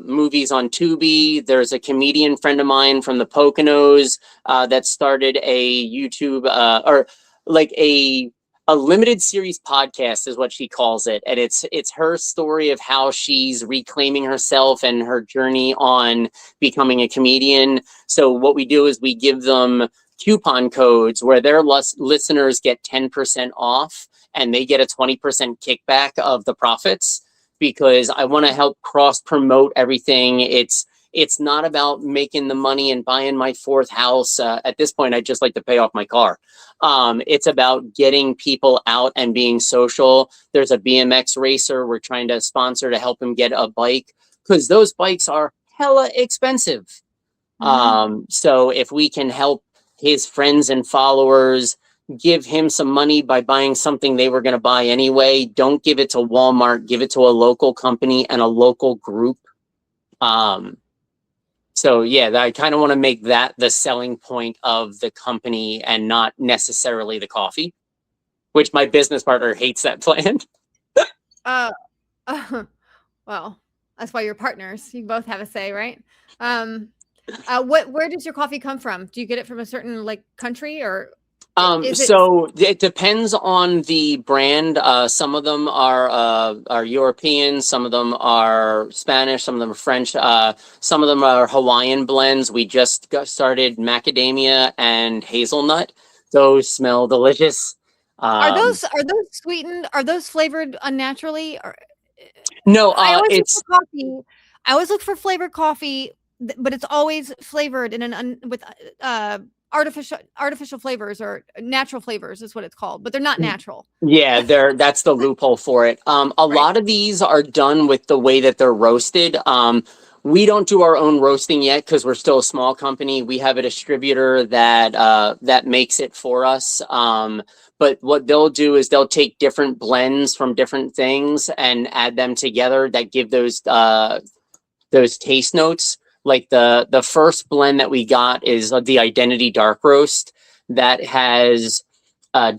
movies on Tubi. There's a comedian friend of mine from the Poconos that started a YouTube or like a limited series podcast is what she calls it, and it's her story of how she's reclaiming herself and her journey on becoming a comedian. So what we do is we give them coupon codes where their listeners get 10% off and they get a 20% kickback of the profits, because I want to help cross promote everything. It's not about making the money and buying my 4th house. At this point, I'd just like to pay off my car. It's about getting people out and being social. There's a BMX racer we're trying to sponsor to help him get a bike, because those bikes are hella expensive. Mm-hmm. So if we can help his friends and followers, give him some money by buying something they were going to buy anyway, don't give it to Walmart, give it to a local company and a local group. So yeah, I kind of want to make that the selling point of the company and not necessarily the coffee, which my business partner hates that plan. Uh, well, that's why you're partners. You both have a say, right? Um, where does your coffee come from? Do you get it from a certain like country, or is it? So it depends on the brand. Some of them are European, some of them are Spanish, some of them are French, some of them are Hawaiian blends. We just got started macadamia and hazelnut. Those smell delicious. Are those sweetened? Are those flavored unnaturally? Or No, I always look it's for coffee. I always look for flavored coffee, but it's always flavored in with artificial flavors, or natural flavors is what it's called, but they're not natural. Yeah, that's the loophole for it. A Right. lot of these are done with the way that they're roasted. We don't do our own roasting yet because we're still a small company. We have a distributor that makes it for us. But what they'll do is they'll take different blends from different things and add them together that give those taste notes. Like the first blend that we got is the Identity Dark Roast that has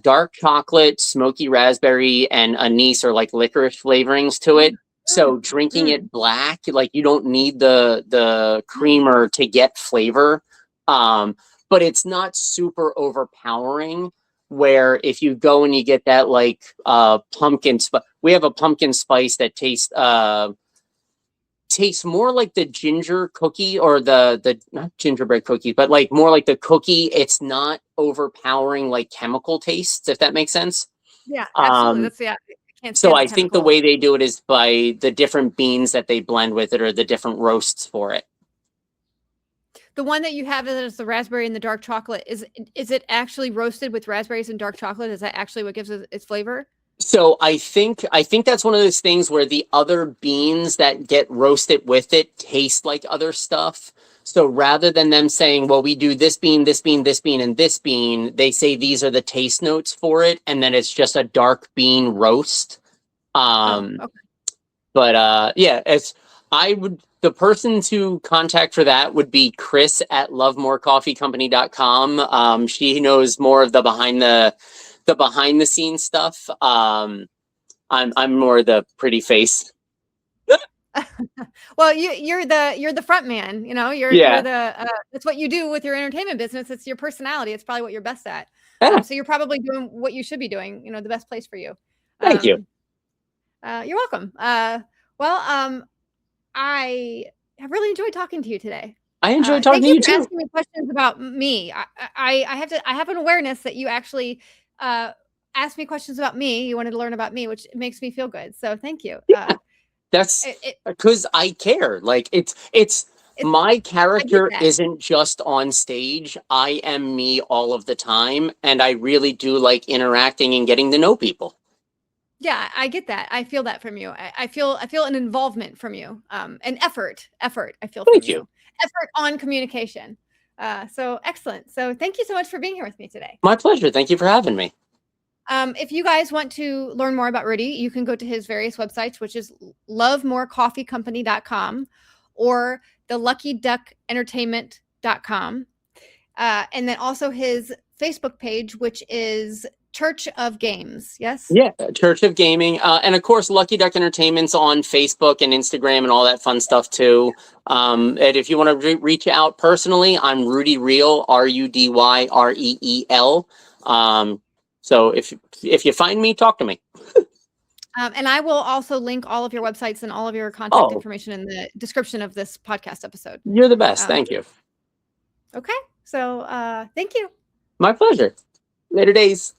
dark chocolate, smoky raspberry, and anise or like licorice flavorings to it. So drinking it black, like you don't need the creamer to get flavor, but it's not super overpowering. Where if you go and you get that like pumpkin spice, we have a pumpkin spice that tastes more like the ginger cookie or the not gingerbread cookie, but like more like the cookie. It's not overpowering like chemical tastes, if that makes sense. Yeah, absolutely. Um, That's I can't so stand the I think the chemical. way they do it is by the different beans that they blend with it or the different roasts for it. The one that you have that is the raspberry and the dark chocolate, is it actually roasted with raspberries and dark chocolate? Is that actually what gives it its flavor? So I think that's one of those things where the other beans that get roasted with it taste like other stuff. So rather than them saying, well, we do this bean, this bean, this bean, and this bean, they say these are the taste notes for it, and then it's just a dark bean roast. Oh, Um, okay. but yeah, the person to contact for that would be Chris at lovemorecoffeecompany.com. She knows more of the behind the scenes stuff. I'm more the pretty face. Well, you're the front man, you're Yeah. the that's what you do with your entertainment business. It's your personality. It's probably what you're best at. Yeah. So you're probably doing what you should be doing, the best place for you. Thank you. You're welcome. Well, I have really enjoyed talking to you today. I enjoyed talking Thank to you you for too. asking me questions about me. I have an awareness that you actually asked me questions about me. You wanted to learn about me, which makes me feel good. So thank you. That's It, it, because I care. Like it's it's my I get character that. isn't just on stage. I am me all of the time, and I really do like interacting and getting to know people. Yeah, I get that. I feel that from you. I feel an involvement from you. An effort I feel from Thank you. you. Effort on communication. So excellent. So thank you so much for being here with me today. My pleasure. Thank you for having me. If you guys want to learn more about Rudy, you can go to his various websites, which is lovemorecoffeecompany.com or the luckyduckentertainment.com. And then also his Facebook page, which is Church of Games. Yes? Yeah, Church of Gaming, and of course, Lucky Duck Entertainment's on Facebook and Instagram and all that fun stuff too. And if you want to reach out personally, I'm Rudy Reel, RUDYREEL. So if you find me, talk to me. And I will also link all of your websites and all of your contact Oh, information in the description of this podcast episode. you're the best. Thank you. Okay. So thank you. My pleasure. Later days.